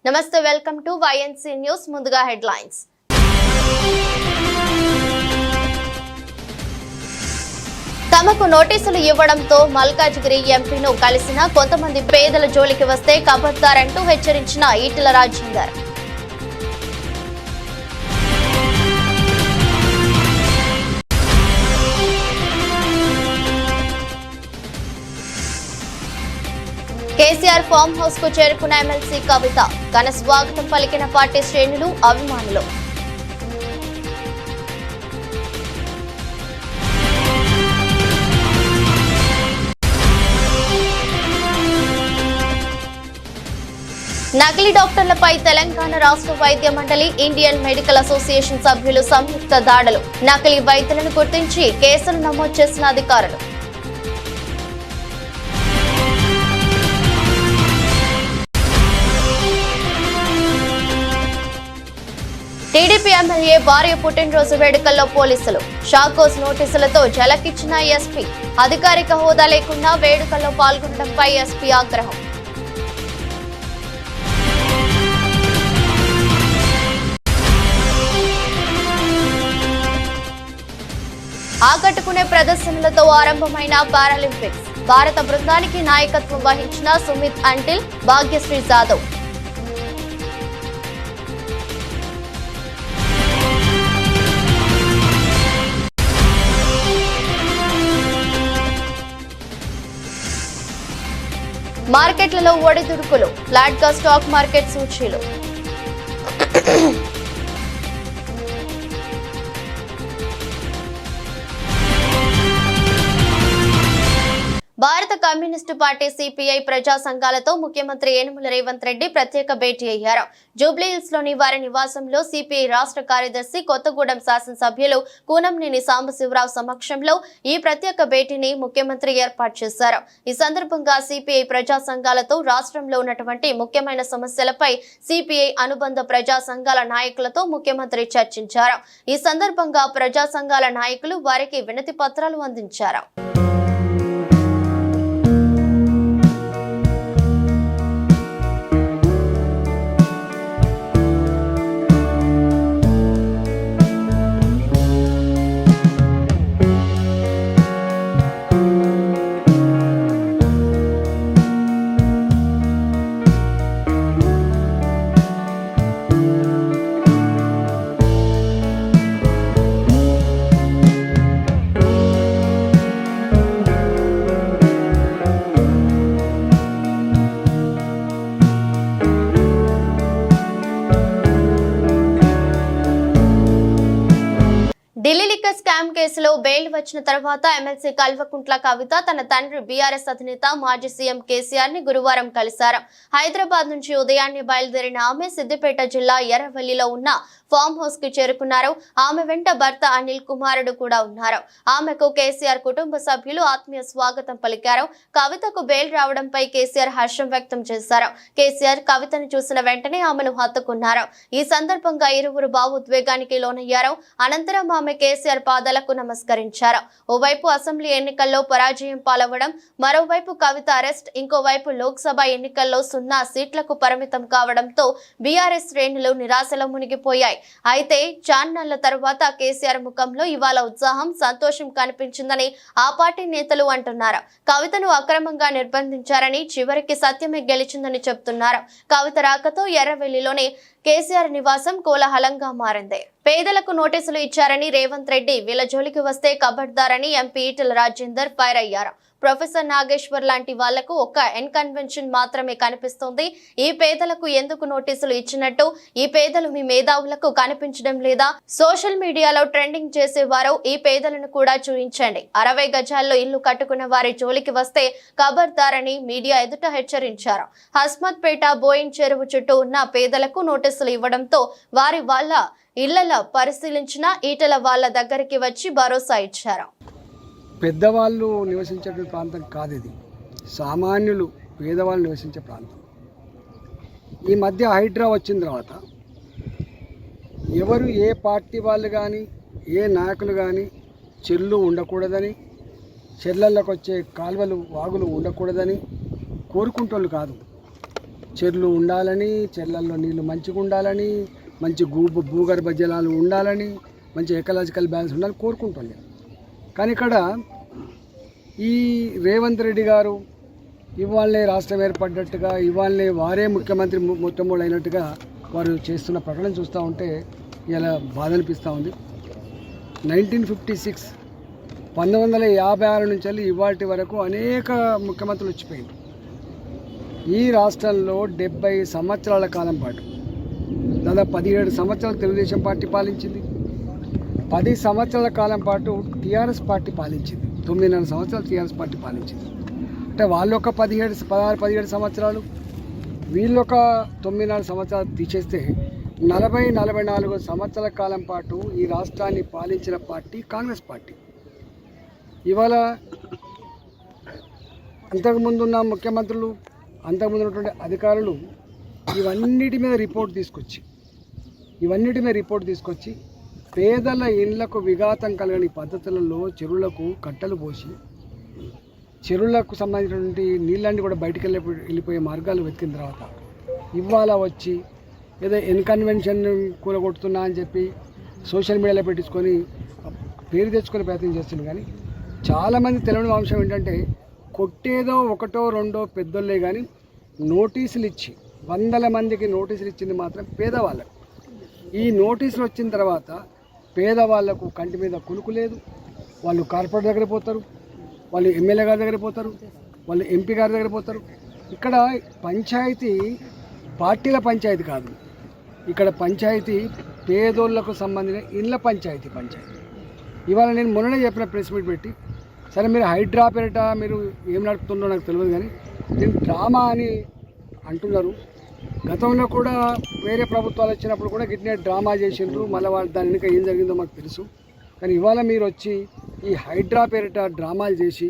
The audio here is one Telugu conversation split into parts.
నమస్తే, వెల్కమ్ టు YNC న్యూస్. ముందుగా హెడ్లైన్స్. తమకు నోటీసులు ఇవ్వడంతో మల్కాజ్గిరి ఎంపీను కలిసిన కొంతమంది పేదల జోలికి వస్తే కబర్దారంటూ హెచ్చరించిన ఈటెల రాజేందర్. కేసీఆర్ ఫామ్ హౌస్ కు చేరుకున్న ఎమ్మెల్సీ కవిత ఘన స్వాగతం పలికిన పార్టీ శ్రేణులు, అభిమానులు. నకిలీ డాక్టర్లపై తెలంగాణ రాష్ట్ర వైద్య మండలి, ఇండియన్ మెడికల్ అసోసియేషన్ సభ్యులు సంయుక్త దాడులు. నకిలీ వైద్యులను గుర్తించి కేసులు నమోదు చేసిన అధికారులు. టీడీపీ ఎమ్మెల్యే భార్య పుట్టినరోజు వేడుకల్లో పోలీసులు షాకోస్ నోటీసులతో జలకిచ్చిన ఎస్పీ. అధికారిక హోదా లేకుండా వేడుకల్లో పాల్గొనడంపై ఎస్పీ ఆగ్రహం. ఆకట్టుకునే ప్రదర్శనలతో ఆరంభమైన పారాలింపిక్స్. భారత బృందానికి నాయకత్వం వహించిన సుమిత్ అంటిల్, భాగ్యశ్రీ జాదవ్. మార్కెట్లలో ఒడిదుడుకులు, ఫ్లాట్ గా స్టాక్ మార్కెట్ సూచీలు. భారత కమ్యూనిస్టు పార్టీ సిపిఐ ప్రజా సంఘాలతో ముఖ్యమంత్రి యనమల రేవంత్ రెడ్డి ప్రత్యేక భేటీ అయ్యారు. జూబ్లీహిల్స్ లోని వారి నివాసంలో సిపిఐ రాష్ట్ర కార్యదర్శి, కొత్తగూడెం శాసనసభ్యులు కూనంనేని సాంబశివరావు సమక్షంలో ఈ ప్రత్యేక భేటీని ముఖ్యమంత్రి ఏర్పాటు చేశారు. ఈ సందర్భంగా సిపిఐ ప్రజా సంఘాలతో రాష్ట్రంలో ఉన్నటువంటి ముఖ్యమైన సమస్యలపై సిపిఐ అనుబంధ ప్రజా సంఘాల నాయకులతో ముఖ్యమంత్రి చర్చించారు. ఈ సందర్భంగా ప్రజా సంఘాల నాయకులు వారికి వినతి పత్రాలు అందించారు. ఢిల్లీ లిక్కర్ స్కామ్ కేసులో బెయిల్ వచ్చిన తర్వాత ఎమ్మెల్సీ కల్వకుంట్ల కవిత తన తండ్రి బీఆర్ఎస్ అధినేత మాజీ సీఎం కేసీఆర్ ని గురువారం కలిశారు. హైదరాబాద్ నుంచి ఉదయాన్నే బయలుదేరిన ఆమె సిద్దిపేట జిల్లా ఎర్రవల్లిలో ఉన్న ఫామ్ హౌస్ కి చేరుకున్నారు. ఆమె వెంట భర్త అనిల్, కుమారుడు కూడా ఉన్నారు. ఆమెకు కేసీఆర్ కుటుంబ సభ్యులు ఆత్మీయ స్వాగతం పలికారు. కవితకు బెయిల్ రావడంపై కేసీఆర్ హర్షం వ్యక్తం చేశారు. కేసీఆర్ కవితను చూసిన వెంటనే ఆమెను హత్తుకున్నారు. ఈ సందర్భంగా ఇరువురు భావోద్వేగానికి లోనయ్యారు. అనంతరం ఆమె కేసీఆర్ పాదాలకు నమస్కరించారు. ఓవైపు అసెంబ్లీ ఎన్నికల్లో పరాజయం పాలవడం, మరోవైపు కవిత అరెస్ట్, ఇంకోవైపు లోక్సభ ఎన్నికల్లో 0 సీట్లకు పరిమితం కావడంతో బీఆర్ఎస్ శ్రేణులు నిరాశలో మునిగిపోయాయి. అయితే చాన్నాళ్ల తర్వాత కేసీఆర్ ముఖంలో ఇవాళ ఉత్సాహం, సంతోషం కనిపించిందని ఆ పార్టీ నేతలు అంటున్నారు. కవితను అక్రమంగా నిర్బంధించారని, చివరికి సత్యమే గెలిచిందని చెబుతున్నారు. కవిత రాకతో ఎర్రవెల్లిలోని కేసీఆర్ నివాసం కోలాహలంగా మారింది. పేదలకు నోటీసులు ఇచ్చారని రేవంత్ రెడ్డి, వీళ్ళ జోలికి వస్తే కబర్దారని ఎంపీ ఈటెల రాజేందర్ ఫైర్ అయ్యారు. ప్రొఫెసర్ నాగేశ్వర్ లాంటి వాళ్లకు ఒక్క ఎన్కన్వెన్షన్ మాత్రమే కనిపిస్తోంది. ఈ పేదలకు ఎందుకు నోటీసులు ఇచ్చినట్టు? ఈ పేదలు మీ మేధావులకు కనిపించడం లేదా? సోషల్ మీడియాలో ట్రెండింగ్ చేసేవారు ఈ పేదలను కూడా చూపించండి. 60 గజాల్లో ఇల్లు కట్టుకున్న వారి జోలికి వస్తే కబర్దారని మీడియా ఎదుట హెచ్చరించారు. హస్మత్పేట, బోయిన్ చెరువు చుట్టూ ఉన్న పేదలకు నోటీసులు ఇవ్వడంతో వారి వాళ్ళ ఇళ్లలో పరిశీలించిన ఈటెల వాళ్ళ దగ్గరికి వచ్చి భరోసా ఇచ్చారు. పెద్దవాళ్ళు నివసించే ప్రాంతం కాదు ఇది, సామాన్యులు పేదవాళ్ళు నివసించే ప్రాంతం. ఈ మధ్య హైడ్రా వచ్చిన తర్వాత ఎవరు ఏ పార్టీ వాళ్ళు కానీ ఏ నాయకులు కానీ చెర్లు ఉండకూడదని, చెర్లలోకి వచ్చే కాలువలు వాగులు ఉండకూడదని కోరుకుంటోళ్ళు కాదు. చెర్లు ఉండాలని, చెర్లల్లో నీళ్లు మంచిగా ఉండాలని, మంచి భూగర్భ జలాలు ఉండాలని, మంచి ఎకలాజికల్ బ్యాలెన్స్ ఉండాలని కోరుకుంటుంది. కానీ ఇక్కడ ఈ రేవంత్ రెడ్డి గారు ఇవాళనే రాష్ట్రం ఏర్పడ్డట్టుగా, ఇవాళనే వారే ముఖ్యమంత్రి మొట్టమొదటి అయినట్టుగా వారు చేస్తున్న ప్రకటన చూస్తూ ఉంటే ఇలా బాధ అనిపిస్తూ ఉంది. 1956 1956 నుంచి వెళ్ళి ఇవాటి వరకు అనేక ముఖ్యమంత్రులు వచ్చిపోయింది. ఈ రాష్ట్రంలో 70 సంవత్సరాల కాలం పాటు దాదాపు 17 సంవత్సరాలు తెలుగుదేశం పార్టీ పాలించింది. 10 సంవత్సరాల కాలం పాటు టీఆర్ఎస్ పార్టీ పాలించింది. 9.5 సంవత్సరాలు టీఆర్ఎస్ పార్టీ పాలించింది. అంటే వాళ్ళు ఒక 16-17 సంవత్సరాలు, వీళ్ళొక 9.5 సంవత్సరాలు తీసేస్తే 40-44 సంవత్సరాల కాలం పాటు ఈ రాష్ట్రాన్ని పాలించిన పార్టీ కాంగ్రెస్ పార్టీ. ఇవాళ అంతకుముందున్న ముఖ్యమంత్రులు, అంతకుముందు ఉన్నటువంటి అధికారులు ఇవన్నిటి మీద రిపోర్ట్ తీసుకొచ్చి పేదల ఇళ్లకు విఘాతం కలగని పద్ధతులలో చెరువులకు కట్టలు పోసి చెరువులకు సంబంధించినటువంటి నీళ్ళన్నీ కూడా బయటికి వెళ్ళిపోయే మార్గాలు వెతికిన తర్వాత ఇవాళ వచ్చి ఏదో ఇన్కన్వెన్షన్ కూలగొడుతున్నా అని చెప్పి సోషల్ మీడియాలో పెట్టించుకొని పేరు తెచ్చుకొని ప్రయత్నం చేస్తున్నారు. కానీ చాలామంది తెలియని అంశం ఏంటంటే కొట్టేదో ఒకటో రెండో పెద్దోళ్ళే కానీ నోటీసులు ఇచ్చి 100 మందికి నోటీసులు ఇచ్చింది మాత్రం పేదవాళ్ళకు. ఈ నోటీసులు వచ్చిన తర్వాత పేదవాళ్లకు కంటి మీద కునుకు లేదు. వాళ్ళు కార్పొరేటర్ దగ్గర పోతారు, వాళ్ళు ఎమ్మెల్యే గారి దగ్గర పోతారు, వాళ్ళు ఎంపీ గారి దగ్గర పోతారు. ఇక్కడ పంచాయతీ పార్టీల పంచాయతీ కాదు, ఇక్కడ పంచాయతీ పేదోళ్లకు సంబంధించిన ఇళ్ళ పంచాయతీ. ఇవాళ నేను మొన్ననే చెప్పిన ప్రెస్ మీట్ పెట్టి, సరే మీరు హైడ్రా పేరిట మీరు ఏం నడుపుతుందో నాకు తెలియదు, కానీ దీన్ని డ్రామా అని అంటున్నారు. గతంలో కూడా వేరే ప్రభుత్వాలు వచ్చినప్పుడు కూడా గిట్నే డ్రామా చేసిండ్రు. మళ్ళీ వాళ్ళు దాని వెనుక ఏం జరిగిందో మాకు తెలుసు. కానీ ఇవాళ మీరు వచ్చి ఈ హైడ్రా పేరిట డ్రామాలు చేసి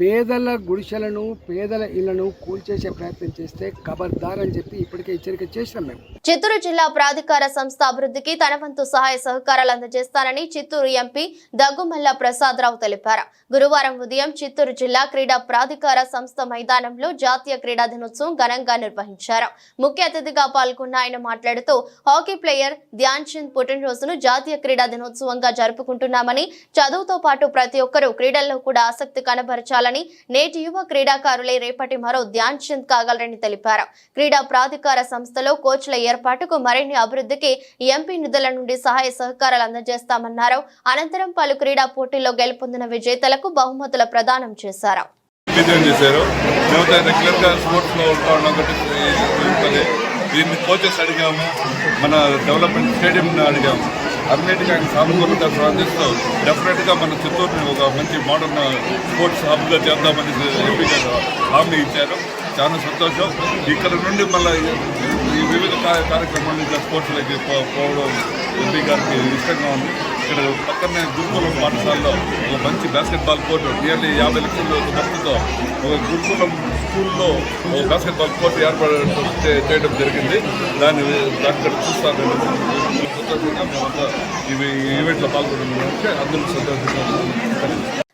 పేదల గుడిసెలను, పేదల ఇళ్లను కూల్చేసే ప్రయత్నం చేస్తే ఖబర్దార్ అని చెప్పి ఇప్పటికే హెచ్చరిక చేసినాం మేము. చిత్తూరు జిల్లా ప్రాధికార సంస్థ అభివృద్ధికి తన వంతు సహాయ సహకారాలు అందజేస్తానని చిత్తూరు ఎంపీ దగ్గుమల్ల ప్రసాదరావు తెలిపారు. గురువారం ఉదయం చిత్తూరు జిల్లా క్రీడా ప్రాధికార సంస్థ మైదానంలో జాతీయ క్రీడా దినోత్సవం ఘనంగా నిర్వహించారు. ముఖ్య అతిథిగా పాల్గొన్న ఆయన మాట్లాడుతూ హాకీ ప్లేయర్ ధ్యాన్ చంద్ పుట్టినరోజును జాతీయ క్రీడా దినోత్సవంగా జరుపుకుంటున్నామని, చదువుతో పాటు ప్రతి ఒక్కరూ క్రీడల్లో కూడా ఆసక్తి కనబరచాలని, నేటి యువ క్రీడాకారులే రేపటి మరో ధ్యాన్ చంద్ కాగలరని తెలిపారు. క్రీడా ప్రాధికార సంస్థలో కోచ్ల ఏర్పాటుకు, మరిన్ని అభివృద్ధికి ఎంపీ నిధుల నుండి సహాయ సహకారాలు అందజేస్తామన్నారు. అనంతరం పలు క్రీడా పోటీల్లో గెలుపొందిన విజేతలకు బహుమతుల ప్రదానం చేశారు. దీన్ని కోచెస్ అడిగాము, మన డెవలప్మెంట్ స్టేడియం అడిగాము. అన్నిటికీ ఆయన సానుకూలంగా స్పందిస్తూ డెఫినెట్గా మన చిత్తూరుని ఒక మంచి మోడర్న్ స్పోర్ట్స్ హబ్గా చేద్దామని ఎంపీ గారు హామీ ఇచ్చారు. చాలా సంతోషం. ఇక్కడ నుండి మళ్ళీ ఈ వివిధ కార్యక్రమాలు ఇంకా స్పోర్ట్స్లోకి పోవడం ఎంపీ గారికి ఇష్టంగా ఉంది. ఇక్కడ పక్కనే గురుకులం పాఠశాలలో ఒక మంచి బాస్కెట్బాల్ కోర్టు నియర్లీ 50 లక్షల ఖర్చుతో ఒక గురుకులం స్కూల్లో ఒక బాస్కెట్బాల్ కోర్టు ఏర్పాటు చేయడం జరిగింది. దాన్ని చూస్తాను. సంతోషంగా మేమంతా ఈ ఈవెంట్లో పాల్గొనడానికి అందరూ సంతోషంగా.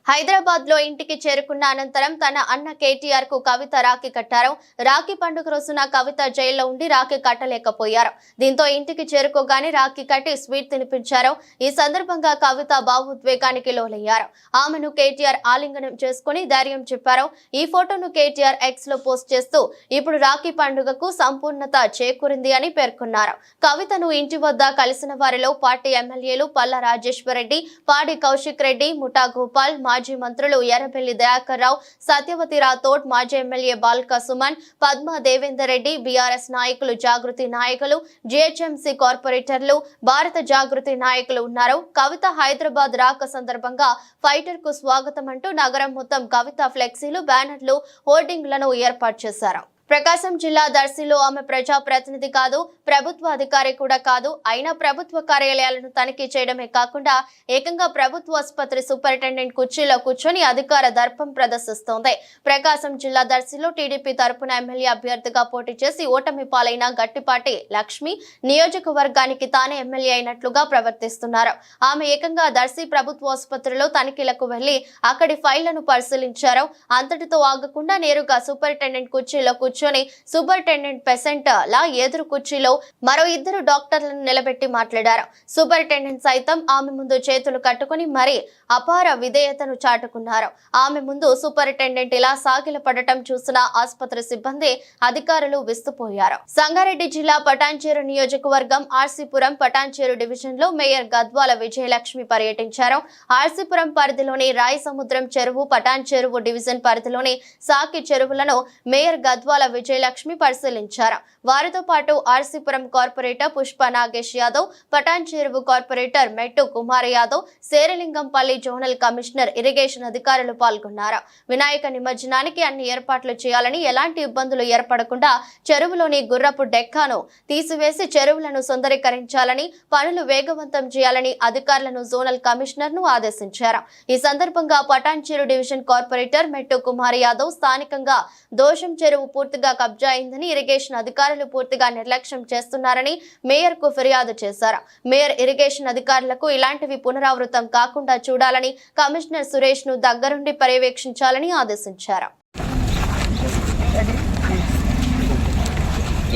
హైదరాబాద్ లో ఇంటికి చేరుకున్న అనంతరం తన అన్న కేటీఆర్ కు కవిత రాఖీ కట్టారు. రాఖీ పండుగ రోజున కవిత జైల్లో ఉండి రాఖీ కట్టలేకపోయారు. దీంతో ఇంటికి చేరుకోగానే రాఖీ కట్టి స్వీట్ తినిపించారు. ఈ సందర్భంగా కవిత భావోద్వేగానికి లోనయ్యారు. ఆమెను కేటీఆర్ ఆలింగనం చేసుకుని ధైర్యం చెప్పారు. ఈ ఫోటోను కేటీఆర్ ఎక్స్ లో పోస్ట్ చేస్తూ ఇప్పుడు రాఖీ పండుగకు సంపూర్ణత చేకూరింది అని పేర్కొన్నారు. కవితను ఇంటి వద్ద కలిసిన వారిలో పార్టీ ఎమ్మెల్యేలు పల్లా రాజేశ్వర్ రెడ్డి, పాడి కౌశిక్ రెడ్డి, ముఠా గోపాల్, మాజీ మంత్రులు ఎర్రబెల్లి దయాకర్ రావు, సత్యవతి రాథోడ్, మాజీ ఎమ్మెల్యే బాల్క సుమన్, పద్మా దేవేందర్ రెడ్డి, బీఆర్ఎస్ నాయకులు, జాగృతి నాయకులు, జీహెచ్ఎంసీ కార్పొరేటర్లు, భారత జాగృతి నాయకులు ఉన్నారు. కవిత హైదరాబాద్ రాక సందర్భంగా ఫైటర్ కు స్వాగతం అంటూ నగరం మొత్తం కవిత ఫ్లెక్సీలు, బ్యానర్లు, హోర్డింగ్లను ఏర్పాటు చేశారు. ప్రకాశం జిల్లా దర్శిలో ఆమె ప్రజా ప్రతినిధి కాదు, ప్రభుత్వ అధికారి కూడా కాదు. అయినా ప్రభుత్వ కార్యాలయాలను తనిఖీ చేయడమే కాకుండా ఏకంగా ప్రభుత్వ ఆసుపత్రి సూపరింటెండెంట్ కుర్చీలో కూర్చొని అధికార దర్పం ప్రదర్శిస్తోంది. ప్రకాశం జిల్లా దర్శిలో టీడీపీ తరపున ఎమ్మెల్యే అభ్యర్థిగా పోటీ చేసి ఓటమి పాలైన గట్టిపాటి లక్ష్మి నియోజకవర్గానికి తానే ఎమ్మెల్యే అయినట్లుగా ప్రవర్తిస్తున్నారు. ఆమె ఏకంగా దర్శి ప్రభుత్వ ఆసుపత్రిలో తనిఖీలకు వెళ్లి అక్కడి ఫైళ్లను పరిశీలించారు. అంతటితో ఆగకుండా నేరుగా సూపరింటెండెంట్ కుర్చీలో కూర్చొని సూపరింటెండెంట్ పెసెంట్ లా ఎదురు కుర్చీలో మరో 2 డాక్టర్లను నిలబెట్టి మాట్లాడారు. సూపరింటెండెంట్ సైతం ఆమె ముందు చేతులు కట్టుకుని మరీ అపార విధేయతను చాటుకున్నారు. ఆమె ముందు సూపరింటెండెంట్ ఇలా సాగిలపడటం చూసిన ఆసుపత్రి సిబ్బంది, అధికారులు విస్తుపోయారు. సంగారెడ్డి జిల్లా పటాన్చేరు నియోజకవర్గం ఆర్సీపురం పటాన్చేరు డివిజన్ లో మేయర్ గద్వాల విజయలక్ష్మి పర్యటించారు. ఆర్సీపురం పరిధిలోని రాయి సముద్రం చెరువు, పటాన్ చెరువు డివిజన్ పరిధిలోని సాకి చెరువులను మేయర్ గద్వాల విజయలక్ష్మి పరిశీలించారు. వారితో పాటు ఆర్సీపురం కార్పొరేటర్ పుష్ప నాగేష్ యాదవ్, పటాన్ చెరువు కార్పొరేటర్ మెట్టు Kumar Yadav, Serilingampally zonal commissioner irrigation అధికారులు పాల్గొన్నారు. వినాయక నిమజ్జనానికి అన్ని ఏర్పాట్లు చేయాలని, ఎలాంటి ఇబ్బందులు ఏర్పడకుండా చెరువులోని గుర్రపు డెక్కాను తీసివేసి చెరువులను సుందరీకరించాలని, పనులు వేగవంతం చేయాలని అధికారులను జోనల్ కమిషనర్ ను ఆదేశించారు. ఈ సందర్భంగా పటాన్చేరు డివిజన్ కార్పొరేటర్ మెట్టు కుమార్ యాదవ్ స్థానికంగా దోషం చెరువు పూర్తిగా కబ్జా అయిందని, ఇరిగేషన్ అధికారులు పూర్తిగా నిర్లక్ష్యం చేస్తున్నారని మేయర్ కు ఫిర్యాదు చేశారు. మేయర్ ఇరిగేషన్ అధికారులకు ఇలాంటివి పునరావృతం కాకుండా చూడాలని, కమిషనర్ సురేష్ ను దగ్గరుండి పర్యవేక్షించాలని ఆదేశించారు.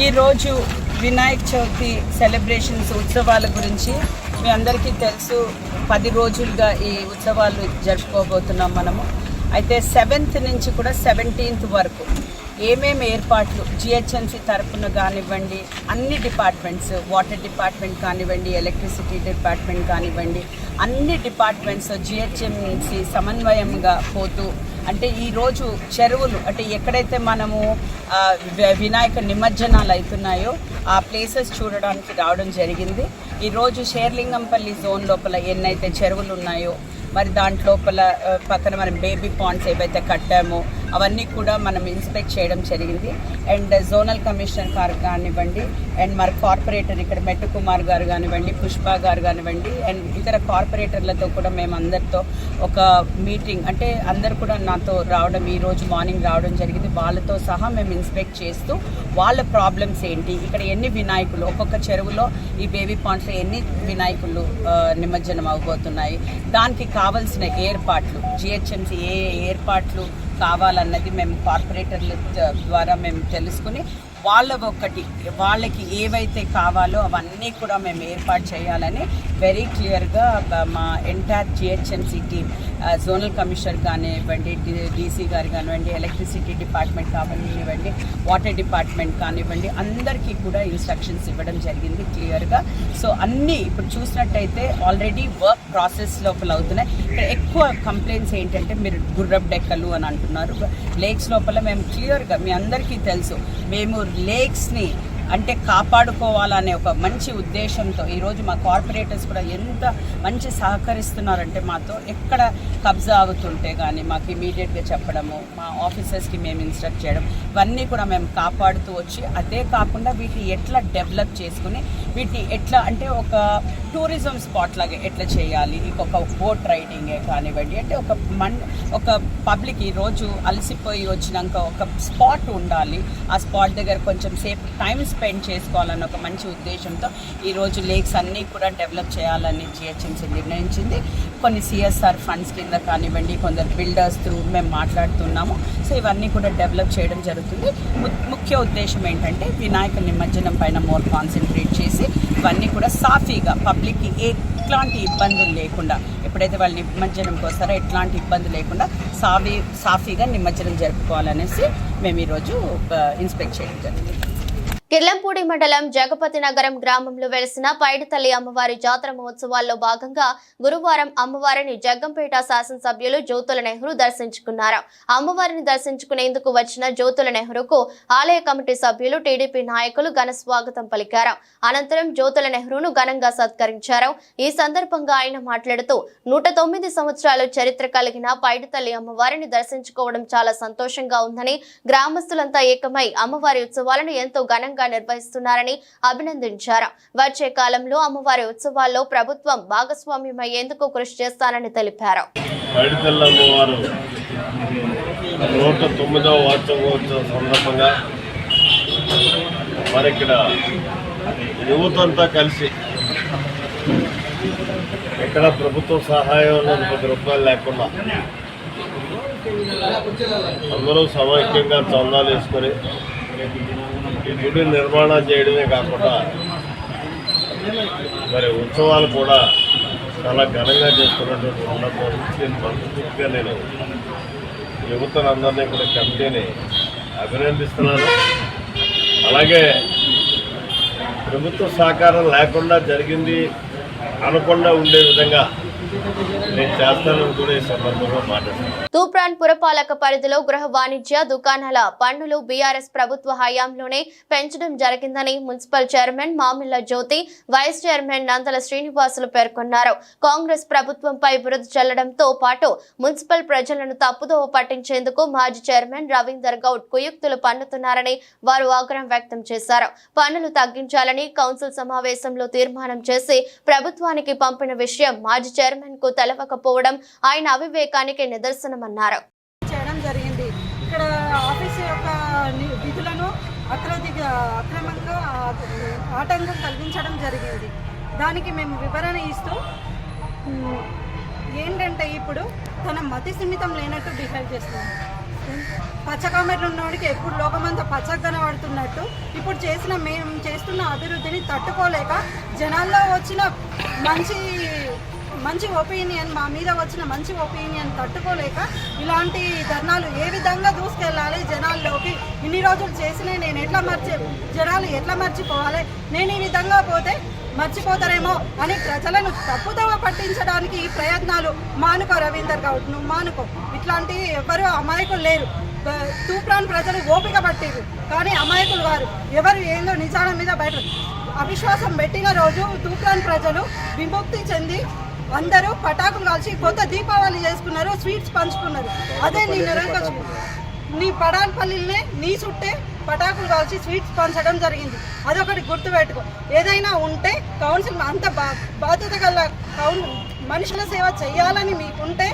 ఈరోజు వినాయక చవితి సెలబ్రేషన్స్ ఉత్సవాల గురించి మీ అందరికీ తెలుసు. 10 రోజులుగా ఈ ఉత్సవాలు జరుపుకోబోతున్నాం మనము. అయితే 7th నుంచి కూడా 17th వరకు ఏమేమి ఏర్పాట్లు జిహెచ్ఎంసీ తరఫున కానివ్వండి, అన్ని డిపార్ట్మెంట్స్, వాటర్ డిపార్ట్మెంట్ కానివ్వండి, ఎలక్ట్రిసిటీ డిపార్ట్మెంట్ కానివ్వండి, అన్ని డిపార్ట్మెంట్స్ జిహెచ్ఎంసీ సమన్వయంగా పోతూ, అంటే ఈరోజు చెరువులు అంటే ఎక్కడైతే మనము వినాయక నిమజ్జనాలు అవుతున్నాయో ఆ ప్లేసెస్ చూడడానికి రావడం జరిగింది. ఈరోజు శేర్లింగంపల్లి జోన్ లోపల ఎన్నైతే చెరువులు ఉన్నాయో, మరి దాంట్లోపల పక్కన మనం బేబీ పాండ్స్ ఏవైతే కట్టామో అవన్నీ కూడా మనం ఇన్స్పెక్ట్ చేయడం జరిగింది. అండ్ జోనల్ కమిషనర్ గారు కానివ్వండి, అండ్ మరి కార్పొరేటర్ ఇక్కడ మెట్టు కుమార్ గారు కానివ్వండి, పుష్ప గారు కానివ్వండి, అండ్ ఇతర కార్పొరేటర్లతో కూడా మేము అందరితో ఒక మీటింగ్, అంటే అందరు కూడా నాతో రావడం, ఈరోజు మార్నింగ్ రావడం జరిగింది. వాళ్ళతో సహా మేము ఇన్స్పెక్ట్ చేస్తూ వాళ్ళ ప్రాబ్లమ్స్ ఏంటి, ఇక్కడ ఎన్ని వినాయకులు, ఒక్కొక్క చెరువులో ఈ బేబీ పాండ్స్లో ఎన్ని వినాయకులు నిమజ్జనం అవబోతున్నాయి, దానికి కావాల్సిన ఏర్పాట్లు జిహెచ్ఎంసీ ఏ ఏర్పాట్లు కావాలన్నది మేము కార్పొరేటర్ల ద్వారా మేము తెలుసుకుని వాళ్ళకి ఏవైతే కావాలో అవన్నీ కూడా మేము ఏర్పాటు చేయాలని వెరీ క్లియర్గా మా entire GHMC team, zonal commissioner కానివ్వండి, డీసీ గారు కానివ్వండి, ఎలక్ట్రిసిటీ డిపార్ట్మెంట్ కానివ్వండి, వాటర్ డిపార్ట్మెంట్ కానివ్వండి, అందరికీ కూడా ఇన్స్ట్రక్షన్స్ ఇవ్వడం జరిగింది క్లియర్గా. సో అన్నీ ఇప్పుడు చూసినట్టయితే ఆల్రెడీ వర్క్ ప్రాసెస్ లోపల అవుతున్నాయి. ఇక్కడ ఎక్కువ కంప్లైంట్స్ ఏంటంటే మీరు గుర్రపు డెక్కలు అని అంటున్నారు. లేక్స్ లోపల మేము క్లియర్గా, మీ అందరికీ తెలుసు, మేము లేక్స్ని అంటే కాపాడుకోవాలనే ఒక మంచి ఉద్దేశంతో ఈరోజు మా కార్పొరేటర్స్ కూడా ఎంత మంచి సహకరిస్తున్నారంటే మాతో ఎక్కడ కబ్జా అవుతుంటే కానీ మాకు ఇమీడియట్గా చెప్పడము, మా ఆఫీసర్స్కి మేము ఇన్స్ట్రక్ట్ చేయడం, ఇవన్నీ కూడా మేము కాపాడుతూ వచ్చి, అదే కాకుండా వీటిని ఎట్లా డెవలప్ చేసుకుని వీటిని ఎట్లా అంటే ఒక టూరిజం స్పాట్ లాగా ఎట్లా చేయాలి, ఒక బోట్ రైడింగే కానివ్వండి, అంటే ఒక పబ్లిక్ ఈరోజు అలసిపోయి వచ్చినాక ఒక స్పాట్ ఉండాలి, ఆ స్పాట్ దగ్గర కొంచెం సేపు టైం స్పెండ్ చేసుకోవాలన్న ఒక మంచి ఉద్దేశంతో ఈరోజు లేక్స్ అన్నీ కూడా డెవలప్ చేయాలని జిహెచ్ఎంసీ నిర్ణయించింది. కొన్ని సిఎస్ఆర్ ఫండ్స్ కింద కానివ్వండి, కొందరు బిల్డర్స్ త్రూ మేము మాట్లాడుతున్నాము. సో ఇవన్నీ కూడా డెవలప్ చేయడం జరుగుతుంది. ముఖ్య ఉద్దేశం ఏంటంటే వినాయక నిమజ్జనం పైన మోర్ కాన్సన్ట్రేట్ చేసి ఇవన్నీ కూడా సాఫీగా పబ్లిక్కి ఎట్లాంటి ఇబ్బందులు లేకుండా, ఎప్పుడైతే వాళ్ళు నిమజ్జనంకి వస్తారో ఎట్లాంటి ఇబ్బంది లేకుండా సాఫీగా నిమజ్జనం జరుపుకోవాలనేసి మేము ఈరోజు ఇన్స్పెక్ట్ చేయడం జరిగింది. కిర్లంపూడి మండలం జగపతి నగరం గ్రామంలో వెలిసిన పైడితల్లి అమ్మవారి జాతర మహోత్సవాల్లో భాగంగా గురువారం అమ్మవారిని జగ్గంపేట శాసనసభ్యులు జ్యోతుల నెహ్రూ దర్శించుకున్నారు. అమ్మవారిని దర్శించుకునేందుకు వచ్చిన జ్యోతుల నెహ్రూకు ఆలయ కమిటీ సభ్యులు, టీడీపీ నాయకులు ఘన స్వాగతం పలికారు. అనంతరం జ్యోతుల నెహ్రూను ఘనంగా సత్కరించారు. ఈ సందర్భంగా ఆయన మాట్లాడుతూ 109 సంవత్సరాల చరిత్ర కలిగిన పైడితల్లి అమ్మవారిని దర్శించుకోవడం చాలా సంతోషంగా ఉందని, గ్రామస్తులంతా ఏకమై అమ్మవారి ఉత్సవాలను ఎంతో ఘనంగా నిర్వహిస్తున్నారని అభినందించారు. వచ్చే కాలంలో అమ్మవారి ఉత్సవాల్లో ప్రభుత్వం భాగస్వామ్యమయ్యేందుకు కృషి చేస్తానని తెలిపారు. పైడితల్లి అమ్మవారు 109వ వార్షికోత్సవం సందర్భంగా మరి ఇక్కడ యువతంతా కలిసి ఎక్కడ ప్రభుత్వ సహాయం 10 రూపాయలు లేకుండా అందరూ సమైక్యంగా చందాలు వేసుకొని ఈ గుడి నిర్మాణం చేయడమే కాకుండా మరి ఉత్సవాలు కూడా చాలా ఘనంగా చేసుకున్నటువంటి సందర్భం నుంచి నేను మనస్ఫూర్తిగా నేను యువతలందరినీ కూడా కమిటీని అభినందిస్తున్నాను. అలాగే ప్రభుత్వ సహకారం లేకుండా జరిగింది అనకుండా ఉండే విధంగా నేను చేస్తానని కూడా ఈ సందర్భంగా మాట్లాడుతున్నాను. తూప్రాన్ పురపాలక పరిధిలో గృహ వాణిజ్య దుకాణాల పన్నులు బీఆర్ఎస్ ప్రభుత్వ హయాంలోనే పెంచడం జరిగిందని మున్సిపల్ చైర్మన్ మామిళ్ల జ్యోతి, వైస్ చైర్మన్ నందల శ్రీనివాసులు పేర్కొన్నారు. కాంగ్రెస్ ప్రభుత్వంపై బురద చల్లడంతో పాటు మున్సిపల్ ప్రజలను తప్పుదోవ పట్టించేందుకు మాజీ చైర్మన్ రవీందర్ గౌడ్ కుయుక్తులు పన్నుతున్నారని వారు ఆగ్రహం వ్యక్తం చేశారు. పన్నులు తగ్గించాలని కౌన్సిల్ సమావేశంలో తీర్మానం చేసి ప్రభుత్వానికి పంపిన విషయం మాజీ చైర్మన్ కు తెలవకపోవడం ఆయన అవివేకానికి నిదర్శనమన్నారు. చేయడం జరిగింది. ఇక్కడ ఆఫీసు యొక్క విధులను అక్రమంగా ఆటంకం కలిగించడం జరిగింది. దానికి మేము వివరణ ఇస్తూ ఏంటంటే ఇప్పుడు తన మతి సున్నితం లేనట్టు బిహేవ్ చేస్తున్నాం. పచ్చకామెర్లు ఉన్నవాడికి ఎప్పుడు లోకమంతా పచ్చగా కనబడుతున్నట్టు ఇప్పుడు మేము చేస్తున్న అభివృద్ధిని తట్టుకోలేక జనాల్లో వచ్చిన మంచి ఒపీనియన్, మా మీద వచ్చిన మంచి ఒపీనియన్ తట్టుకోలేక ఇలాంటి ధర్నాలు ఏ విధంగా దూసుకెళ్ళాలి జనాల్లోకి, ఇన్ని రోజులు చేసిన జనాలు ఎట్లా మర్చిపోవాలి, నేను ఈ విధంగా పోతే మర్చిపోతారేమో అని ప్రజలను తప్పుదోవ పట్టించడానికి ఈ ప్రయత్నాలు మానుకో రవీందర్ గౌడ్, నువ్వు మానుకో. ఇట్లాంటి ఎవరు అమాయకులు లేరు. తూప్రాన్ ప్రజలు ఓపిక పట్టిరు కానీ అమాయకులు వారు. ఎవరు ఏందో నిజాల మీద బయట అవిశ్వాసం పెట్టిన రోజు తూప్రాన్ ప్రజలు విముక్తి చెంది అందరూ పటాకులు కాల్చి కొత్త దీపావళి చేసుకున్నారు, స్వీట్స్ పంచుకున్నారు. అదే నీ పడాన్పల్లినే నీ చుట్టే పటాకులు కాల్చి స్వీట్స్ పంచడం జరిగింది. అదొకటి గుర్తుపెట్టుకో. ఏదైనా ఉంటే కౌన్సిల్ అంత బాధ్యత గల మనుషుల సేవ చేయాలని మీకుంటే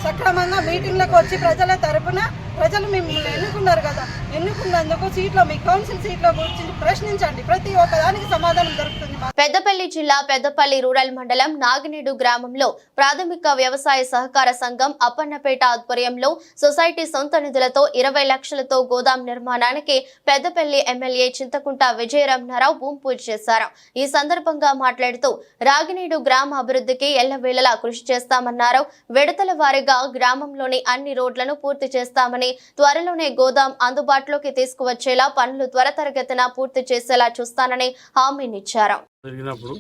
సక్రమంగా మీటింగ్లకు వచ్చి ప్రజల తరపున ప్రజలు మిమ్మల్ని ఎన్నుకున్నారు కదా, ఎన్నుకున్నందుకు సీట్లో మీ కౌన్సిల్ సీట్లో గురించి ప్రశ్నించండి. ప్రతి ఒక్కదానికి సమాధానం దొరుకుతుంది. పెద్దపల్లి జిల్లా పెద్దపల్లి రూరల్ మండలం నాగినేడు గ్రామంలో ప్రాథమిక వ్యవసాయ సహకార సంఘం అప్పన్నపేట ఆధ్వర్యంలో సొసైటీ సొంత నిధులతో 20 లక్షలతో గోదాం నిర్మాణానికి పెద్దపల్లి ఎమ్మెల్యే చింతకుంట విజయరమణారావు భూమి పూజ చేశారు. ఈ సందర్భంగా మాట్లాడుతూ రాగినేడు గ్రామ అభివృద్ధికి ఎల్లవేళలా కృషి చేస్తామన్నారు. విడతల వారీగా గ్రామంలోని అన్ని రోడ్లను పూర్తి చేస్తామని, త్వరలోనే గోదాం అందుబాటులోకి తీసుకువచ్చేలా పనులు త్వరితగతిన పూర్తి చేసేలా చూస్తానని హామీనిచ్చారు. జరిగినప్పుడు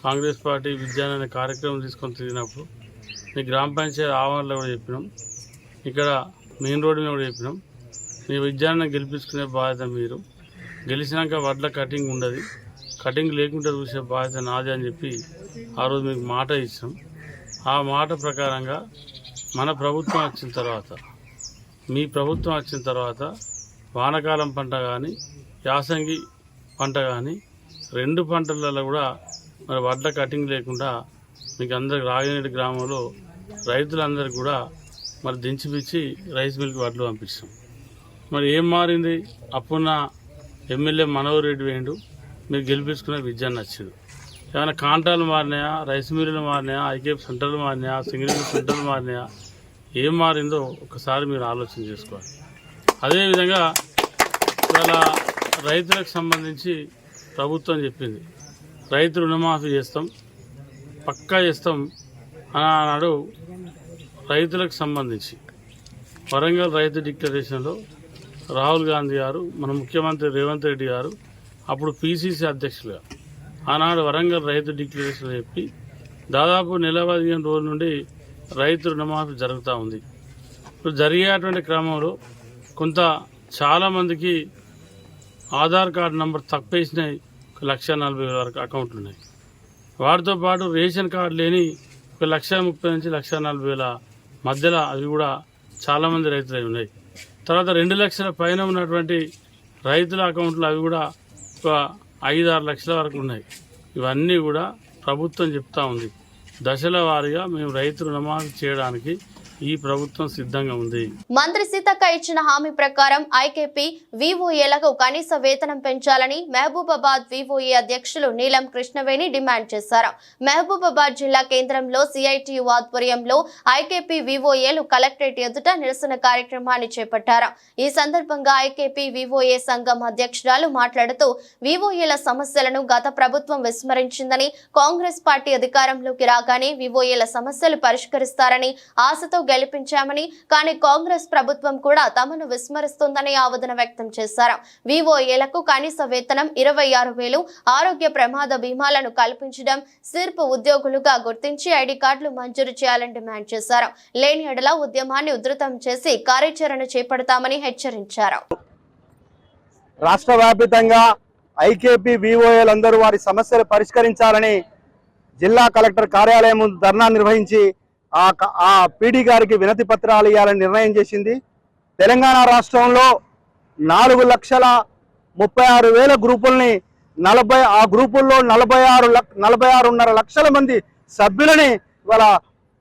కాంగ్రెస్ పార్టీ విజ్ఞాన అనే కార్యక్రమం తీసుకొని తిరిగినప్పుడు మీ గ్రామ పంచాయతీ ఆవరణలో కూడా చెప్పినాం, ఇక్కడ మెయిన్ రోడ్డు మీద కూడా చెప్పినాం, మీ విజ్ఞానం గెలిపించుకునే బాధ్యత మీరు. గెలిచినాక వడ్ల కటింగ్ ఉండదు, కటింగ్ లేకుండా చూసే బాధ్యత నాది అని చెప్పి ఆ రోజు మీకు మాట ఇచ్చాం. ఆ మాట ప్రకారంగా మన ప్రభుత్వం వచ్చిన తర్వాత, మీ ప్రభుత్వం వచ్చిన తర్వాత వానాకాలం పంట కానీ యాసంగి పంట కానీ 2 పంటలలో కూడా మరి వడ్ల కటింగ్ లేకుండా మీకు అందరికి రాగినేడు గ్రామంలో రైతులందరికీ కూడా మరి దించిపిచ్చి రైస్ మిల్కి వడ్లు పంపిస్తాం. మరి ఏం మారింది? అప్పుడున్న ఎమ్మెల్యే మనోహర్ రెడ్డి వేయండు, మీరు గెలిపించుకునే విజయాన్ని వచ్చిండు. ఏమైనా కాంటాలు మారినాయా, రైస్ మిల్లులు మారినాయా, ఐకేప్ సెంటర్లు మారినాయా, సింగరేణి సెంటర్లు మారినాయా, ఏం మారిందో ఒకసారి మీరు ఆలోచన చేసుకోవాలి. అదేవిధంగా ఇవాళ రైతులకు సంబంధించి ప్రభుత్వం చెప్పింది రైతు రుణమాఫీ చేస్తాం, పక్కా చేస్తాం అని అన్నాడు. రైతులకు సంబంధించి వరంగల్ రైతు డిక్లరేషన్లో రాహుల్ గాంధీ గారు, మన ముఖ్యమంత్రి రేవంత్ రెడ్డి గారు అప్పుడు పిసిసి అధ్యక్షులుగా ఆనాడు వరంగల్ రైతు డిక్లరేషన్ చెప్పి దాదాపు నెల 15 రోజుల నుండి రైతు రుణమాఫీ జరుగుతూ ఉంది. ఇప్పుడు జరిగేటువంటి క్రమంలో కొంత చాలామందికి ఆధార్ కార్డు నంబర్ తప్పేసినాయి. 1,40,000 వరకు అకౌంట్లు ఉన్నాయి. వాటితో పాటు రేషన్ కార్డు లేని 1,30,000 నుంచి 1,40,000 మధ్యలో అవి కూడా చాలామంది రైతులు ఉన్నాయి. తర్వాత 2 లక్షల పైన ఉన్నటువంటి రైతుల అకౌంట్లు అవి కూడా ఒక 5-6 లక్షల వరకు ఉన్నాయి. ఇవన్నీ కూడా ప్రభుత్వం చెప్తా ఉంది దశల వారీగా మేము రైతు రుణమాఫీ చేయడానికి ఈ ప్రభుత్వం సిద్ధంగా ఉంది. మంత్రి సీతక్క ఇచ్చిన హామీ ప్రకారం ఐకేపీ వివోఏలకు కనీస వేతనం పెంచాలని మహబూబాబాద్ వివోఏ అధ్యక్షులు నీలం కృష్ణవేణి డిమాండ్ చేశారు. మహబూబాబాద్ జిల్లా కేంద్రంలో సిఐటియు ఆధ్వర్యంలో ఐకేపీ వివోఏలు కలెక్టరేట్ ఎదుట నిరసన కార్యక్రమాన్ని చేపట్టారు. ఈ సందర్భంగా ఐకేపీ వివోఏ సంఘం అధ్యక్షురాలు మాట్లాడుతూ వివోఏల సమస్యలను గత ప్రభుత్వం విస్మరించిందని, కాంగ్రెస్ పార్టీ అధికారంలోకి రాగానే వివోఏల సమస్యలు పరిష్కరిస్తారని ఆశతో గెలిపించామని, కానీ కాంగ్రెస్ ప్రభుత్వం కూడా తమను విస్మరిస్తుందని ఆవేదన వ్యక్తం చేశారు. వివోఏలకు కనీస వేతనం 26,000, ఆరోగ్య ప్రమాద బీమాలను కల్పించడం, సిర్ప్ ఉద్యోగులుగా గుర్తించి ఐడి కార్డులు మంజూరు చేయాలని డిమాండ్ చేశారు. లేని ఎడల ఉద్యమాన్ని ఉధృతం చేసి కార్యాచరణ చేపడతామని హెచ్చరించారు. రాష్ట్ర వ్యాప్తంగా ఐకేపీ వివోఏలందరూ వారి సమస్యలు పరిష్కరించాలని జిల్లా కలెక్టర్ కార్యాలయం ముందు ధర్నా నిర్వహించి ఆ పీడీ గారికి వినతి పత్రాలు ఇవ్వాలని నిర్ణయం చేసింది. తెలంగాణ రాష్ట్రంలో 4,36,000 గ్రూపుల్ని ఆ గ్రూపుల్లో 46.5 లక్షల మంది సభ్యులని ఇవాళ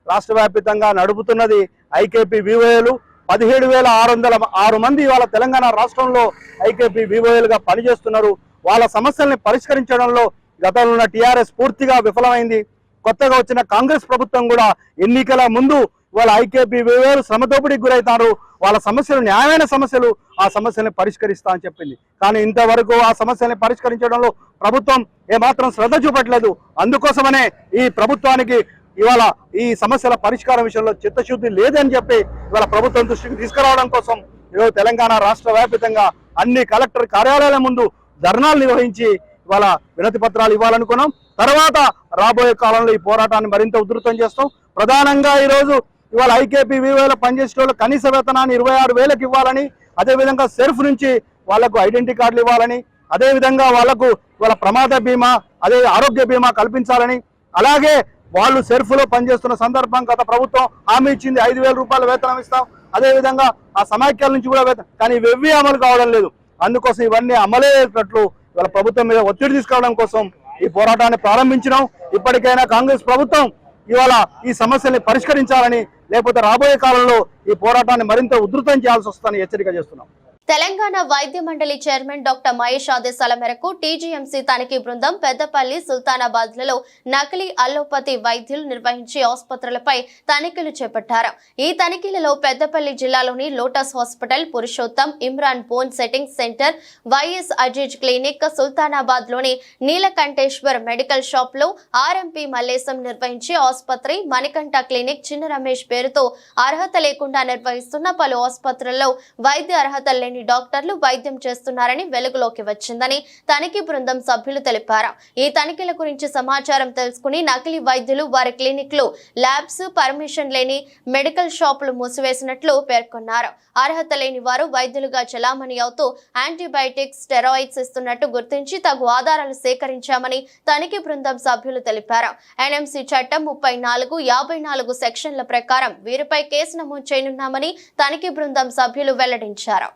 రాష్ట్ర వ్యాప్తంగా నడుపుతున్నది ఐకేపీ వివోఏలు. 17,606 మంది ఇవాళ తెలంగాణ రాష్ట్రంలో ఐకేపీ వివోఏలుగా పనిచేస్తున్నారు. వాళ్ళ సమస్యల్ని పరిష్కరించడంలో గతంలో ఉన్న టీఆర్ఎస్ పూర్తిగా విఫలమైంది. కొత్తగా వచ్చిన కాంగ్రెస్ ప్రభుత్వం కూడా ఎన్నికల ముందు వాళ్ళ ఐకేపీ వివోఏలు శ్రమదోపిడికి గురవుతారు, వాళ్ళ సమస్యలు న్యాయమైన సమస్యలు, ఆ సమస్యల్ని పరిష్కరిస్తా అని చెప్పింది. కానీ ఇంతవరకు ఆ సమస్యల్ని పరిష్కరించడంలో ప్రభుత్వం ఏమాత్రం శ్రద్ధ చూపట్లేదు. అందుకోసమనే ఈ ప్రభుత్వానికి ఇవాళ ఈ సమస్యల పరిష్కారం విషయంలో చిత్తశుద్ధి లేదని చెప్పి ఇవాళ ప్రభుత్వం దృష్టికి తీసుకురావడం కోసం ఈరోజు తెలంగాణ రాష్ట్ర వ్యాప్తంగా అన్ని కలెక్టర్ కార్యాలయాల ముందు ధర్నాలు నిర్వహించి ఇవాళ వినతి పత్రాలు ఇవ్వాలనుకున్నాం. తర్వాత రాబోయే కాలంలో ఈ పోరాటాన్ని మరింత ఉధృతం చేస్తాం. ప్రధానంగా ఈరోజు ఇవాళ ఐకేపీ వివోఏలో పనిచేసే వాళ్ళు కనీస వేతనాన్ని 26,000 ఇవ్వాలని, అదేవిధంగా సెర్ఫ్ నుంచి వాళ్లకు ఐడెంటిటీ కార్డులు ఇవ్వాలని, అదేవిధంగా వాళ్లకు ఇవాళ ప్రమాద బీమా, అదే ఆరోగ్య బీమా కల్పించాలని, అలాగే వాళ్ళు సెర్ఫ్లో పనిచేస్తున్న సందర్భం గత ప్రభుత్వం హామీ ఇచ్చింది 5,000 రూపాయల వేతనం ఇస్తాం, అదేవిధంగా ఆ సమాఖ్యల నుంచి కూడా వేతనం, కానీ ఇవి అమలు కావడం లేదు. అందుకోసం ఇవన్నీ అమలయ్యేటట్లు ఇవాళ ప్రభుత్వం మీద ఒత్తిడి తీసుకురావడం కోసం ఈ పోరాటాన్ని ప్రారంభించినాం. ఇప్పటికైనా కాంగ్రెస్ ప్రభుత్వం ఇవాళ ఈ సమస్యల్ని పరిష్కరించాలని, లేకపోతే రాబోయే కాలంలో ఈ పోరాటాన్ని మరింత ఉధృతం చేయాల్సి వస్తుందని హెచ్చరిక చేస్తున్నాం. తెలంగాణ వైద్య మండలి చైర్మన్ డాక్టర్ మహేష్ ఆదేశాల మేరకు టీజీఎంసీ తనిఖీ బృందం పెద్దపల్లి, సుల్తానాబాద్లలో నకిలీ అల్లోపతి వైద్యులు నిర్వహించే ఆసుపత్రులపై తనిఖీలు చేపట్టారు. ఈ తనిఖీలలో పెద్దపల్లి జిల్లాలోని lotus hospital, Purushottam, Imran bone setting centre, YS Aziz clinic, Sultanabad లోని నీలకంఠేశ్వర్ మెడికల్ షాప్ లో ఆర్ఎంపీ మల్లేశం నిర్వహించే ఆసుపత్రి, మణికంఠ క్లినిక్ చిన్న రమేష్ పేరుతో అర్హత లేకుండా నిర్వహిస్తున్న పలు ఆసుపత్రుల్లో వైద్య అర్హత లేని డాక్టర్లు వైద్యం చేస్తున్నారని వెలుగులోకి వచ్చిందని తనిఖీ బృందం సభ్యులు తెలిపారు. ఈ తనిఖీల గురించి సమాచారం తెలుసుకుని నకిలీ వైద్యులు వారి క్లినిక్లు, ల్యాబ్స్, పర్మిషన్ లేని మెడికల్ షాపులు మూసివేసినట్లు పేర్కొన్నారు. అర్హత లేని వారు వైద్యులుగా చలామణి అవుతూ యాంటీబయాటిక్స్, స్టెరాయిడ్స్ ఇస్తున్నట్టు గుర్తించి తగు ఆధారాలు సేకరించామని తనిఖీ బృందం సభ్యులు తెలిపారు. ఎన్ఎంసీ చట్టం 34, 54 సెక్షన్ల ప్రకారం వీరిపై కేసు నమోదు చేయనున్నామని తనిఖీ బృందం సభ్యులు వెల్లడించారు.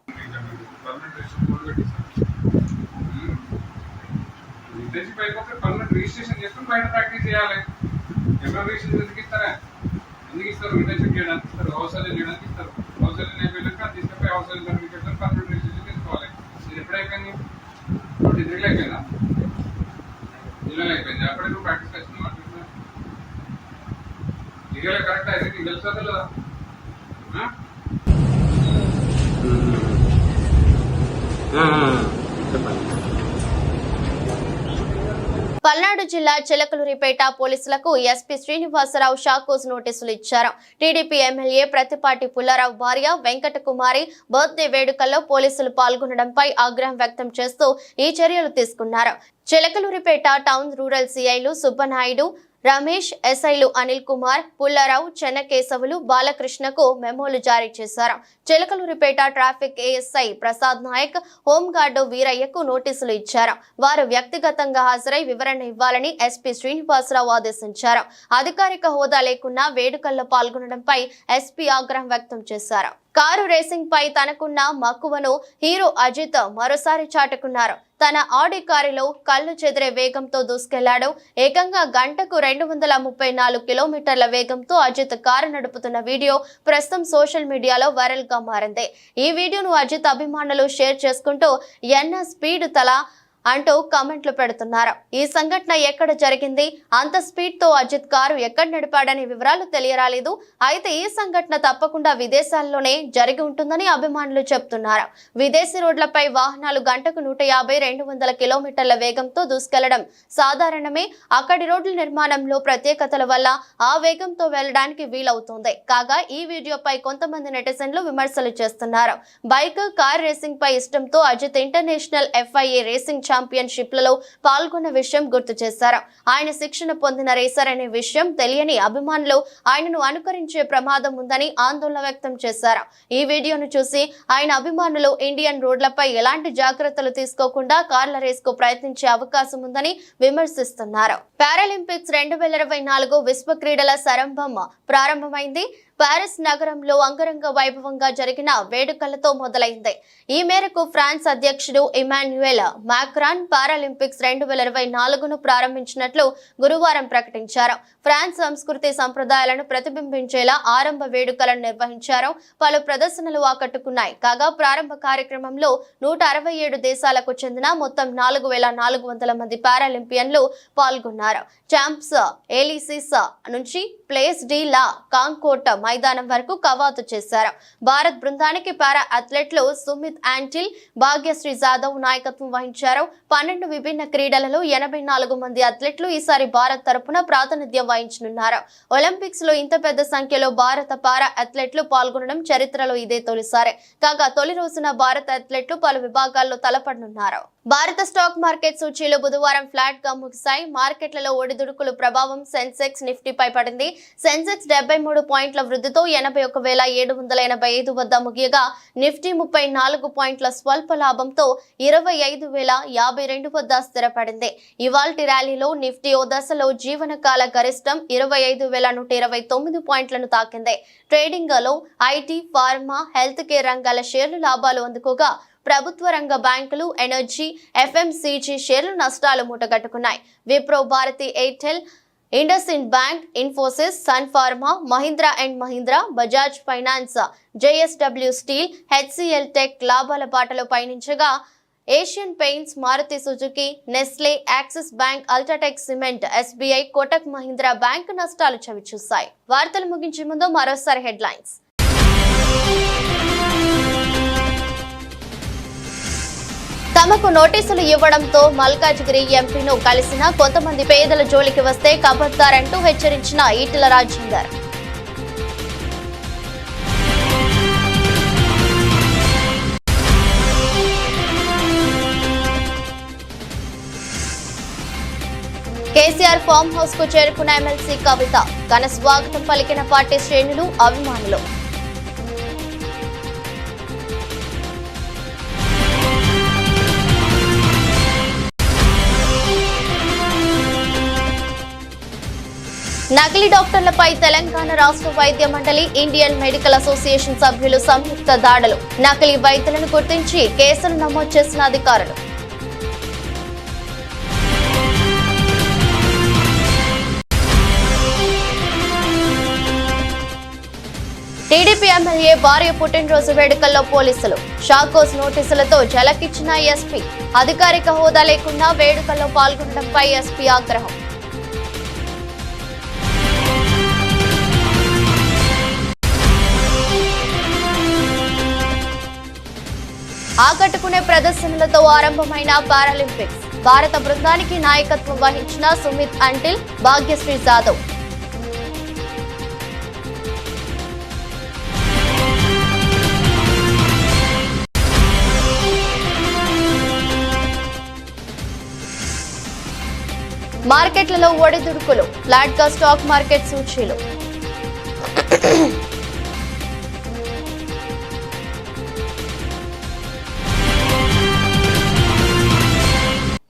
రిజిస్ట్రేషన్ చేసుకుని బయట ప్రాక్టీస్ చేయాలి. ఎవరు రిజిస్ట్రేషన్ ఎందుకు ఇస్తారా? ఎందుకు ఇస్తారు? ఇంటర్న్షిప్ చేయడానికి ఇస్తారు, అవసరం చేయడానికి ఇస్తారు. అవసరం అయిపోయాక తీసుకుపోయి అవసరం సర్టిఫికేట్ పర్మనెంట్ రిజిస్ట్రేషన్ చేసుకోవాలి. ఇది ఎప్పుడైపోయింది? 23 అయిపోయిందా? జిల్లాలో అయిపోయింది. అప్పుడే నువ్వు ప్రాక్టీస్ చేస్తున్నావు. లీగల్ కరెక్ట్ అయితే నీకు తెలుసా లేదా? పల్నాడు జిల్లా చిలకలూరిపేట పోలీసులకు ఎస్పీ శ్రీనివాసరావు షాకోజ్ నోటీసులు ఇచ్చారు. టీడీపీ ఎమ్మెల్యే ప్రతిపాటి పుల్లారావు భార్య వెంకట కుమారి బర్త్డే వేడుకల్లో పోలీసులు పాల్గొనడంపై ఆగ్రహం వ్యక్తం చేస్తూ ఈ చర్యలు తీసుకున్నారు. చిలకలూరిపేట టౌన్ రూరల్ సిఐలు సుబ్బనాయుడు, రమేష్, ఎస్ఐలు అనిల్ కుమార్, పుల్లారావు, చెన్నకేశవులు, బాలకృష్ణకు మెమోలు జారీ చేశారు. Chilakaluripet traffic ASI Prasad Naik, home guard వీరయ్యకు నోటీసులు ఇచ్చారు. వారు వ్యక్తిగతంగా హాజరై వివరణ ఇవ్వాలని ఎస్పీ శ్రీనివాసరావు ఆదేశించారు. అధికారిక హోదా లేకున్నా వేడుకల్లో పాల్గొనడంపై ఎస్పీ ఆగ్రహం వ్యక్తం చేశారు. కారు రేసింగ్ పై తనకున్న మక్కువను హీరో అజిత్ మరోసారి చాటుకున్నారు. తన ఆడి కారులో కళ్ళు చెదిరే వేగంతో దూసుకెళ్లాడు. ఏకంగా గంటకు 234 కిలోమీటర్ల వేగంతో అజిత్ కారు నడుపుతున్న వీడియో ప్రస్తుతం సోషల్ మీడియాలో వైరల్ గా మారింది. ఈ వీడియోను అజిత్ అభిమానులు షేర్ చేసుకుంటూ ఎన్న స్పీడ్ తల అంటూ కామెంట్లు పెడుతున్నారు. ఈ సంఘటన ఎక్కడ జరిగింది, అంత స్పీడ్ తో అజిత్ కారు ఎక్కడ నడిపాడనే వివరాలు తెలియరాలేదు. అయితే ఈ సంఘటన తప్పకుండా విదేశాల్లోనే జరిగి ఉంటుందని అభిమానులు చెప్తున్నారు. విదేశీ రోడ్లపై వాహనాలు గంటకు 150-200 కిలోమీటర్ల వేగంతో దూసుకెళ్లడం సాధారణమే. అక్కడి రోడ్ల నిర్మాణంలో ప్రత్యేకతల వల్ల ఆ వేగంతో వెళ్లడానికి వీలవుతుంది. కాగా ఈ వీడియోపై కొంతమంది నెటిజన్లు విమర్శలు చేస్తున్నారు. బైక్, కార్ రేసింగ్ పై ఇష్టంతో అజిత్ ఇంటర్నేషనల్ FIA రేసింగ్ ఛాంపియన్షిప్లలో పాల్గొన్న విషయం గుర్తు చేశారు. ఆయన శిక్షణ పొందిన రేసర్ అనే విషయం తెలియని అభిమానులు ఆయనను అనుకరించే ప్రమాదం ఉందని ఆందోళన వ్యక్తం చేశారు. ఈ వీడియోను చూసి ఆయన అభిమానులు ఇండియన్ రోడ్లపై ఎలాంటి జాగ్రత్తలు తీసుకోకుండా కార్ల రేస్ కు ప్రయత్నించే అవకాశం ఉందని విమర్శిస్తున్నారు. పారాలింపిక్స్ 2024 విశ్వ క్రీడల సరంభం ప్రారంభమైంది. పారిస్ నగరంలో అంగరంగ వైభవంగా జరిగిన వేడుకలతో మొదలైంది. ఈ మేరకు ఫ్రాన్స్ అధ్యక్షుడు ఇమాన్యుయల్ మాక్రాన్ పారాలింపిక్స్ 2024ను ప్రారంభించినట్లు గురువారం ప్రకటించారు. ఫ్రాన్స్ సంస్కృతి సంప్రదాయాలను ప్రతిబింబించేలా ఆరంభ వేడుకలను నిర్వహించారు. పలు ప్రదర్శనలు ఆకట్టుకున్నాయి. కాగా ప్రారంభ కార్యక్రమంలో 167 దేశాలకు చెందిన మొత్తం 4400 మంది పారాలింపియన్లు పాల్గొన్నారు. చాంప్స్ ఎలిసిస్ నుంచి ప్లేస్ డి లా కాంకోట్ మైదానం వరకు కవాతు చేశారు. భారత్ బృందానికి పారా అథ్లెట్లు సుమిత్ ఆంటిల్, భాగ్యశ్రీ జాదవ్ నాయకత్వం వహించారు. 12 విభిన్న క్రీడలలో 84 మంది అథ్లెట్లు ఈసారి భారత్ తరపున ప్రాతినిధ్యం వహించనున్నారు. ఒలింపిక్స్ లో ఇంత పెద్ద సంఖ్యలో భారత పారా అథ్లెట్లు పాల్గొనడం చరిత్రలో ఇదే తొలిసారి. కాగా తొలి రోజున భారత అథ్లెట్లు పలు విభాగాల్లో తలపడనున్నారు. భారత స్టాక్ మార్కెట్ సూచీలు బుధవారం ఫ్లాట్ గా ముగిశాయి. మార్కెట్లలో ఒడిదుడుకుల ప్రభావం సెన్సెక్స్, నిఫ్టీపై పడింది. సెన్సెక్స్ 73 పాయింట్ల వృద్ధితో 81,785 వద్ద ముగియగా నిఫ్టీ 34 పాయింట్ల స్వల్ప లాభంతో 25,052 వద్ద స్థిరపడింది. ఇవాల్టి ర్యాలీలో నిఫ్టీ ఓ దశలో జీవనకాల గరిష్టం 25,129 పాయింట్లను తాకింది. ట్రేడింగ్ లో ఐటీ, ఫార్మా, హెల్త్ కేర్ రంగాల షేర్లు లాభాలు అందుకోగా ప్రభుత్వ రంగ బ్యాంకులు, ఎనర్జీ, FMCG షేర్లు నష్టాలు మూటగట్టుకున్నాయి. Wipro, Bharti Airtel, IndusInd bank, Infosys, Sun Pharma, Mahindra and Mahindra, Bajaj finance, JSW steel, HCL tech లాభాల బాటలో పయనించగా Asian Paints, Maruti Suzuki, Nestle, Axis bank, UltraTech cement, SBI, Kotak Mahindra bank నష్టాలు చవిచూశాయి. వార్తలు ముగించే ముందు మరోసారి హెడ్లైన్స్. తమకు నోటీసులు ఇవ్వడంతో మల్కాజ్గిరి ఎంపీను కలిసిన కొంతమంది పేదల జోలికి వస్తే కబద్దారంటూ హెచ్చరించిన ఈటెల రాజేందర్. కేసీఆర్ ఫామ్ హౌస్ కు చేరుకున్న ఎమ్మెల్సీ కవిత ఘన స్వాగతం పలికిన పార్టీ శ్రేణులు, అభిమానులు. నకిలీ డాక్టర్లపై తెలంగాణ రాష్ట్ర వైద్య మండలి, ఇండియన్ మెడికల్ అసోసియేషన్ సభ్యులు సంయుక్త దాడులు. నకిలీ వైద్యులను గుర్తించి కేసులు నమోదు చేసిన అధికారులు. టీడీపీ ఎమ్మెల్యే భార్య పుట్టినరోజు వేడుకల్లో పోలీసులు షాకోస్ నోటీసులతో జలకిచ్చిన ఎస్పీ. అధికారిక హోదా లేకుండా వేడుకల్లో పాల్గొనడంపై ఎస్పీ ఆగ్రహం. ఆకట్టుకునే ప్రదర్శనలతో ఆరంభమైన పారాలింపిక్స్. భారత బృందానికి నాయకత్వం వహించిన సుమిత్ ఆంటిల్, భాగ్యశ్రీ జాదవ్. మార్కెట్లలో ఒడిదుడుకులు, ఫ్లాట్ గా స్టాక్ మార్కెట్ సూచీలు.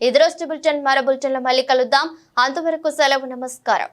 ఇది రోజు బులెటిన్. మరో బులెటిన్లో మళ్ళీ కలుద్దాం. అంతవరకు సెలవు, నమస్కారం.